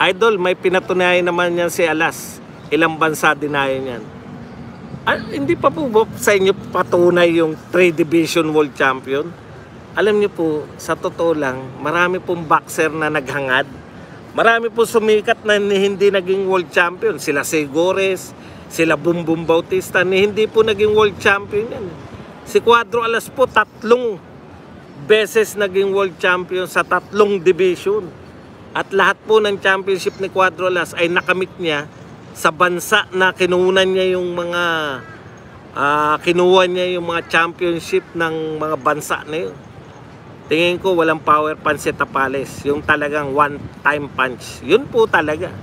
Idol, may pinatunayan naman yan si Alas. Ilang bansa dinayan yan. Hindi pa po sa inyo patunay yung 3 Division World Champion? Alam niyo po, sa totoo lang, marami pong boxer na naghangad. Marami po sumikat na hindi naging World Champion. Sila Segures, sila Bumbum Bautista, hindi po naging World Champion yan. Si Cuadro Alas po, 3 beses naging World Champion sa 3 division. At lahat po ng championship ni Cuadro Alas ay nakamit niya sa bansa na kinuha niya yung mga championship ng mga bansa na yun. Tingin ko walang power punch si Tapales, yung talagang one time punch. Yun po talaga.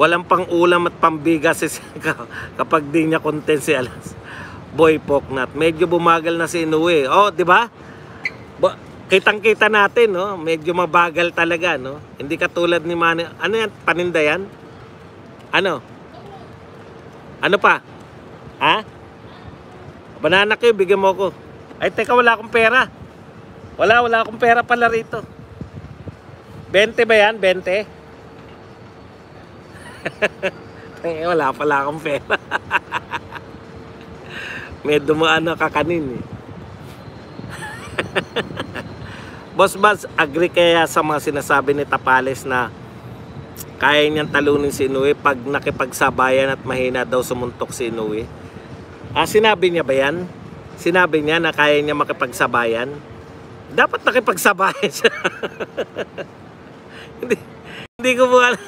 Walang pang ulam at pambigas kapag di niya content si Alas. Boy Poknat, medyo bumagal na si Inoue. Oh, di ba? Kitang-kita natin, no? Medyo mabagal talaga, no? Hindi katulad ni Manny. Ano yan? Paninda yan? Ano? Ano pa? Ha? Banana kayo, bigyan mo ko. Ay, teka, wala akong pera. Wala akong pera pala rito. 20 ba yan? 20? Wala pala akong pera. May dumaan na kakanin, eh. Boss Baz, agree kaya sa mga sinasabi ni Tapales na kaya niyang talunin si Inoue pag nakipagsabayan at mahina daw sumuntok si Inoue? Sinabi niya ba yan? Sinabi niya na kaya niya makipagsabayan? Dapat nakipagsabayan siya. hindi ko po alam.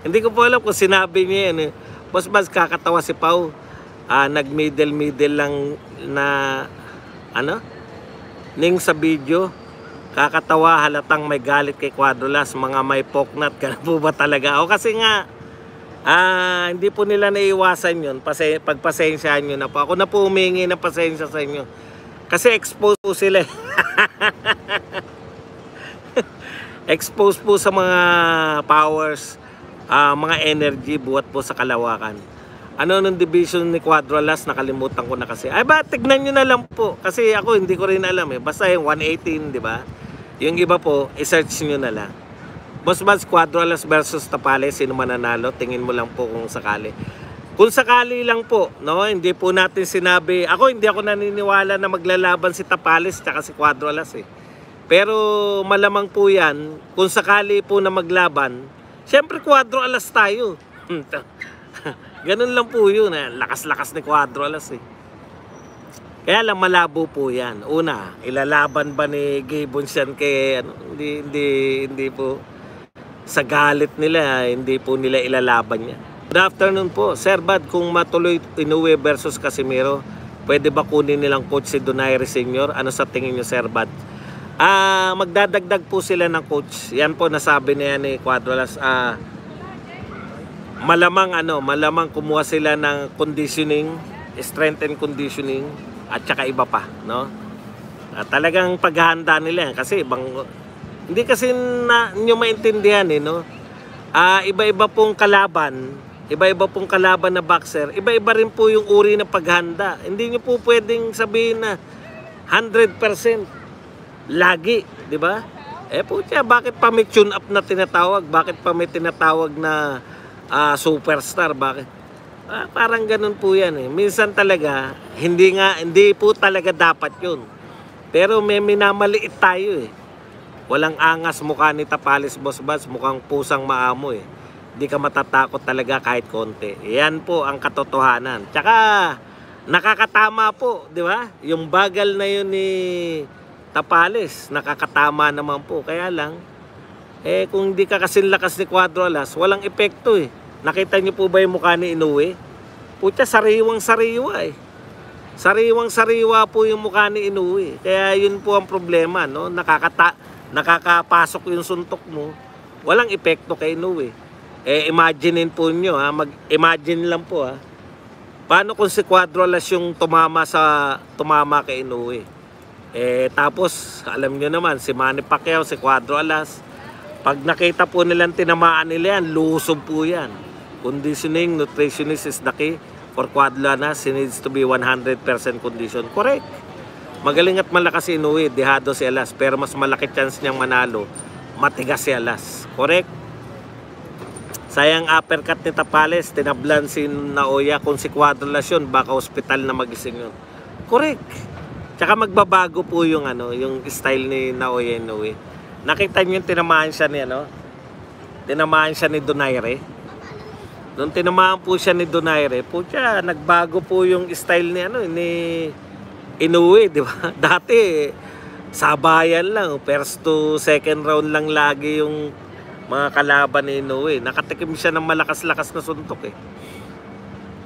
Hindi ko po alam kung sinabi niya yan. Boss Baz, kakatawa si Pau. Nag-middle lang na Ning sa video, kakatawa, halatang may galit kay Cuadro Alas, mga may poknat, gano'n po ba talaga? O kasi nga, hindi po nila naiwasan yun, pagpasensyahan nyo na po. Ako na po humingi ng pasensya sa inyo. Kasi exposed po sila. Exposed po sa mga powers, mga energy, buhat po sa kalawakan. Ano nung division ni Cuadro Alas, nakalimutan ko na kasi. Ay ba, tignan nyo na lang po. Kasi ako hindi ko rin alam eh. Basta yung 118, di ba? Yung iba po, i-search nyo na lang. Boss Baz, Cuadro Alas versus Tapales, sino mananalo? Tingin mo lang po kung sakali. Kung sakali lang po, no? Hindi po natin sinabi. Hindi ako naniniwala na maglalaban si Tapales tsaka si Cuadro Alas eh. Pero malamang po yan, kung sakali po na maglaban, syempre Cuadro Alas tayo. Ganun lang po yun. Lakas-lakas ni Cuadro Alas eh. Kaya lang malabo po yan. Una, ilalaban ba ni Gibbons yan kay hindi po sa galit nila, hindi po nila ilalaban yan. Good afternoon po. Sir Bad, kung matuloy Inoue versus Casimiro, pwede ba kunin nilang coach si Donaire Sr.? Ano sa tingin nyo, Sir Bad? Magdadagdag po sila ng coach. Yan po nasabi niya ni Cuadro Alas. Malamang kumuha sila ng conditioning, strength and conditioning at saka iba pa, no? Talagang paghahanda nila yan kasi hindi kasi nyo maintindihan eh, no? Iba-iba pong kalaban na boxer, iba-iba rin po yung uri ng paghanda. Hindi nyo po pwedeng sabihin na 100% lagi, di ba? Putya, bakit pa may tune up na tinatawag? Bakit pa may tinatawag na superstar? Bakit? Parang ganun po yan eh. Minsan talaga, hindi po talaga dapat yun. Pero may minamaliit tayo eh. Walang angas mukha ni Tapales, Boss Baz. Mukhang pusang maamo eh. Hindi ka matatakot talaga kahit konti. Yan po ang katotohanan. Tsaka, nakakatama po, di ba? Yung bagal na yun ni Tapales, nakakatama naman po. Kaya lang, kung hindi ka kasing lakas ni Cuadro Alas, walang epekto eh. Nakita niyo po ba yung mukha ni Inoue? Putya, sariwang-sariwa eh. Sariwang-sariwa po yung mukha ni Inoue. Kaya yun po ang problema, no? Nakakapasok yung suntok mo. Walang epekto kay Inoue. Imaginein po nyo, mag-imagine lang po, ha. Paano kung si Cuadro Alas yung tumama kay Inoue? Tapos, alam nyo naman, si Manny Pacquiao, si Cuadro Alas, pag nakita po nilang tinamaan nila yan, lusob po yan. Conditioning, nutritionist is the key for Cuadro Alas. He needs to be 100% condition. Correct. Magaling at malakas si Inoue, dehado si Alas. Pero mas malaki chance niyang manalo, matigas si Alas. Correct. Sayang uppercut ni Tapales, tinablan si Naoya. Kung si Cuadrolas yun, baka hospital na magising yun. Correct. Tsaka magbabago po yung yung style ni Naoya Inoue. Nakita niyo yung tinamaan siya ni tinamaan siya ni Donaire. Nung tinamaan po siya ni Donaire, po siya nagbago po yung style ni ni Inoue, di ba? Dati sabayan lang, first to second round lang lagi yung mga kalaban ni Inoue. Nakatikim siya ng malakas-lakas na suntok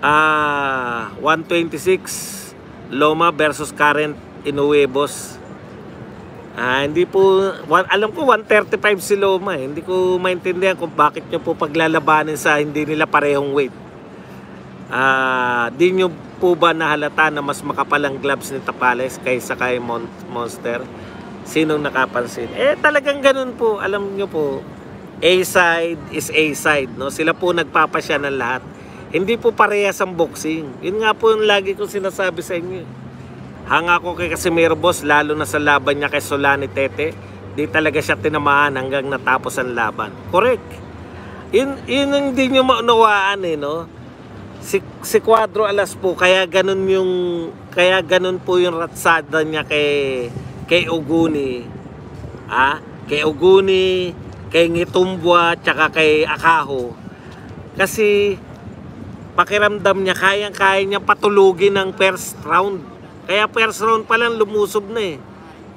126 Loma versus current Inoue, boss. Hindi po, alam ko 135 si Loma. Hindi ko maintindihan kung bakit nyo po paglalabanin sa hindi nila parehong weight. Di nyo po ba nahalata na mas makapal ang gloves ni Tapales kaysa kay Monster? Sinong nakapansin? Talagang ganun po. Alam nyo po, A-side is A-side, no? Sila po nagpapasya ng lahat. Hindi po parehas ang boxing. Yun nga po yung lagi ko sinasabi sa inyo. Hanga ko kay Casimiro, boss, lalo na sa laban niya kay Solani Tete. Di talaga siya tinamaan hanggang natapos ang laban. Correct. Yun hindi nyo maunawaan no? Si Cuadrolas po, kaya ganun po yung ratsada niya kay Uguni. Kay Uguni, kay Ngitumbua, tsaka kay Akaho. Kasi pakiramdam niya, kaya niya patulugin ng first round. Kaya first round pa lang lumusob na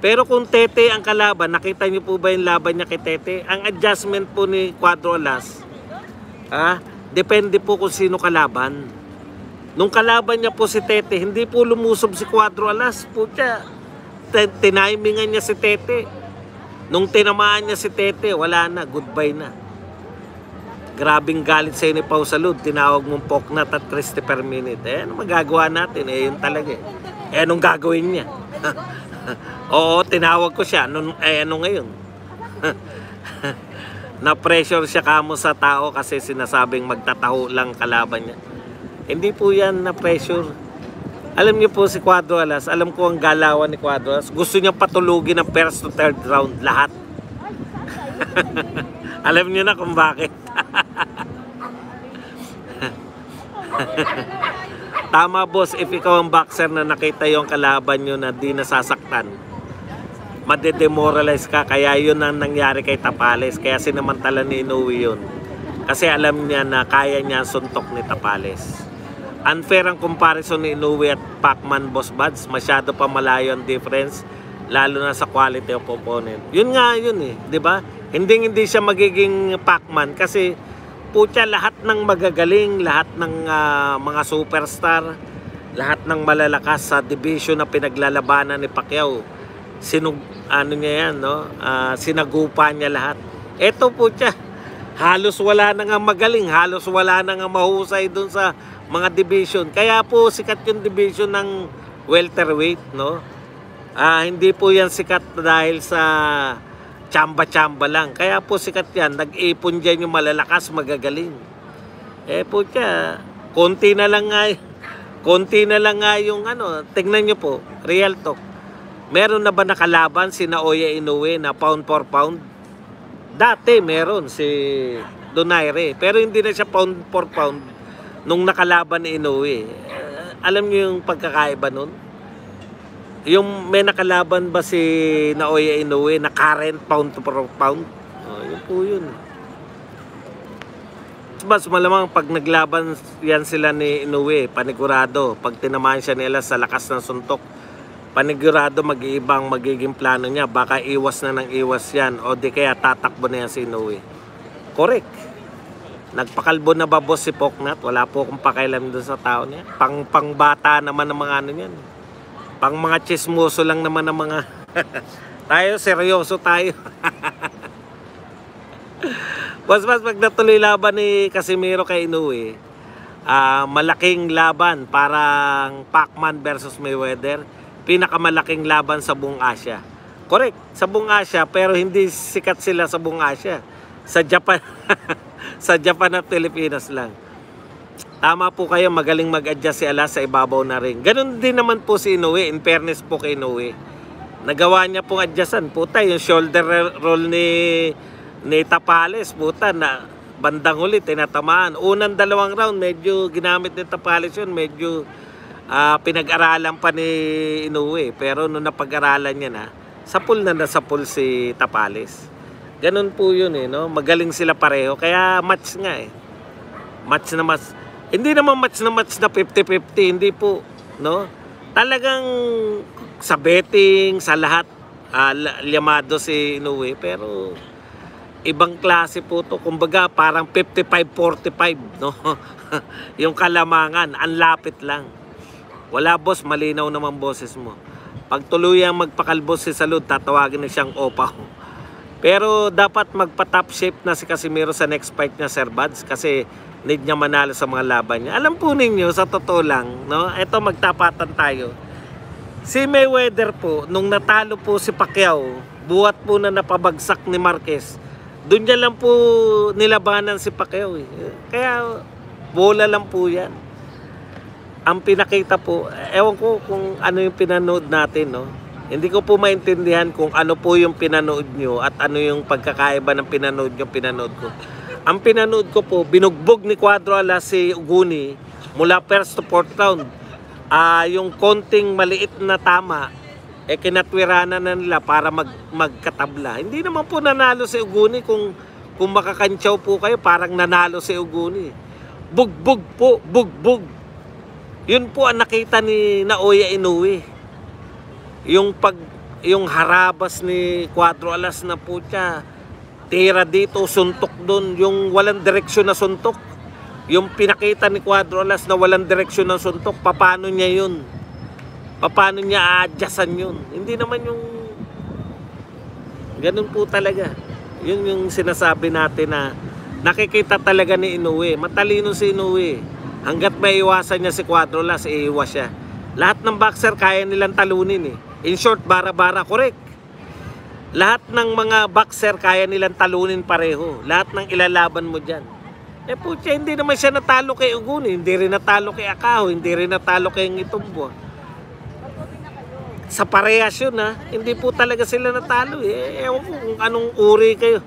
Pero kung Tete ang kalaban, nakita niyo po ba yung laban niya kay Tete? Ang adjustment po ni Cuadrolas, depende po kung sino kalaban. Nung kalaban niya po si Tete, hindi po lumusob si Cuadrolas. Pucha, tinimingan niya si Tete. Nung tinamaan niya si Tete, wala na, goodbye na. Grabing galit sa ni Pau Salud, tinawag mong poknat at 30 per minute. Ano magagawa natin? Yun talaga anong gagawin niya? Oo, tinawag ko siya. Ano ngayon? Na-pressure siya kamo sa tao kasi sinasabing magtataho lang kalaban niya. Hindi po yan na-pressure. Alam niyo po si Cuadrolas, alam ko ang galawan ni Cuadrolas. Gusto niya patulugin ng first to third round lahat. Alam niyo na kung bakit. Tama, boss, if ikaw ang boxer na nakita yung kalaban nyo na di nasasaktan, madedemoralize ka. Kaya yun ang nangyari kay Tapales. Kaya sinamantala ni Inoue yun. Kasi alam niya na kaya niya suntok ni Tapales. Unfair ang comparison ni Inoue at Pacman, boss buds. Masyado pa malayo ang difference, lalo na sa quality of opponent. Yun nga yun di ba? Hindi siya magiging Pacman kasi putya, lahat ng magagaling, lahat ng mga superstar, lahat ng malalakas sa division na pinaglalabanan ni Pacquiao, sinagupa niya lahat. Eto putya, halos wala na nga magaling, halos wala na nga mahusay dun sa mga division. Kaya po sikat yung division ng welterweight, no? Hindi po yan sikat dahil sa chamba-chamba lang. Kaya po sikat yan. Nag-ipon dyan yung malalakas, magagaling. Po siya, konti na lang nga yung tingnan nyo po, real talk. Meron na ba nakalaban si Naoya Inoue na pound for pound? Dati meron si Donaire, pero hindi na siya pound for pound nung nakalaban ni Inoue. Alam nyo yung pagkakaiba nun? Yung may nakalaban ba si Naoya Inoue na current pound for pound? Yun po yun. Mas malamang pag naglaban yan sila ni Inoue, panigurado. Pag tinamaan siya nila sa lakas ng suntok, panigurado mag-iibang magiging plano niya. Baka iwas na ng iwas yan o di kaya tatakbo na yan si Inoue. Correct. Nagpakalbo na ba, boss, si Poknat? Wala po akong pakailan doon sa tao niya. Pangbata naman ng mga yan. Pang mga chismoso lang naman ng mga tayo, seryoso tayo. Mas pag natuloy laban ni Casimiro kay Inoue, malaking laban, parang Pacman versus Mayweather, pinakamalaking laban sa buong Asia. Correct, sa buong Asia, pero hindi sikat sila sa buong Asia. Sa Japan, sa Japan at Pilipinas lang. Tama po kayo, magaling mag-adjust si Alas sa ibabaw na ring. Ganun din naman po si Inoue, in fairness po kay Inoue. Nagawa niya pong adjustan. Puta, yung shoulder roll ni Tapales, puta, na bandang huli, tinatamaan. Unang dalawang round, medyo ginamit ni Tapales yun, medyo pinag-aralan pa ni Inoue. Pero nung napag-aralan niya na, sapul si Tapales. Ganun po yun eh, no? Magaling sila pareho, kaya match nga eh. Match na match. Hindi naman match na 50-50, hindi po, no? Talagang sa betting, sa lahat, liyamado si Inoue, pero ibang klase po to. Kumbaga parang 55-45, no? Yung kalamangan, ang lapit lang. Wala boss, malinaw naman boses mo. Pag tuluyang magpakalbos si Salud, tatawagin na siyang opa. Pero dapat magpa-top shape na si Casimiro sa next fight niya, Sir Buds, kasi need niya manalo sa mga laban niya. Alam po ninyo, sa totoo lang, no? Ito, magtapatan tayo. Si Mayweather po, nung natalo po si Pacquiao, buhat po na napabagsak ni Marquez, doon niya lang po nilabanan si Pacquiao eh. Kaya bola lang po yan. Ang pinakita po, ewan ko kung ano yung pinanood natin, no? Hindi ko po maintindihan kung ano po yung pinanood nyo at ano yung pagkakaiba ng pinanood ko. Ang pinanood ko po, binugbog ni Cuadro Alas si Uguni mula first to fourth round. Yung konting maliit na tama, kinatwiranan na nila para magkatabla. Hindi naman po nanalo si Uguni kung makakantsaw po kayo, parang nanalo si Uguni. Bugbog po, bugbog. Yun po ang nakita ni Naoya Inoue. Yung harabas ni Cuadro Alas na po siya, tira dito, suntok doon, yung walang direksyon na suntok. Yung pinakita ni Cuadro Alas na walang direksyon na suntok, paano niya yun? Paano niya a-adjustan yun? Hindi naman yung ganun po talaga. Yun yung sinasabi natin na nakikita talaga ni Inoue. Matalino si Inoue. Hanggat may iwasan niya si Cuadro Alas, iiwas siya. Lahat ng boxer kaya nilang talunin eh. In short, bara-bara, correct. Lahat ng mga boxer kaya nilang talunin pareho. Lahat ng ilalaban mo dyan. Putya, hindi naman siya natalo kay Uguni. Hindi rin natalo kay Akaho. Hindi rin natalo kay Ngitumbo. Sa parehas yun ha. Hindi po talaga sila natalo eh. Ewan ko kung anong uri kayo.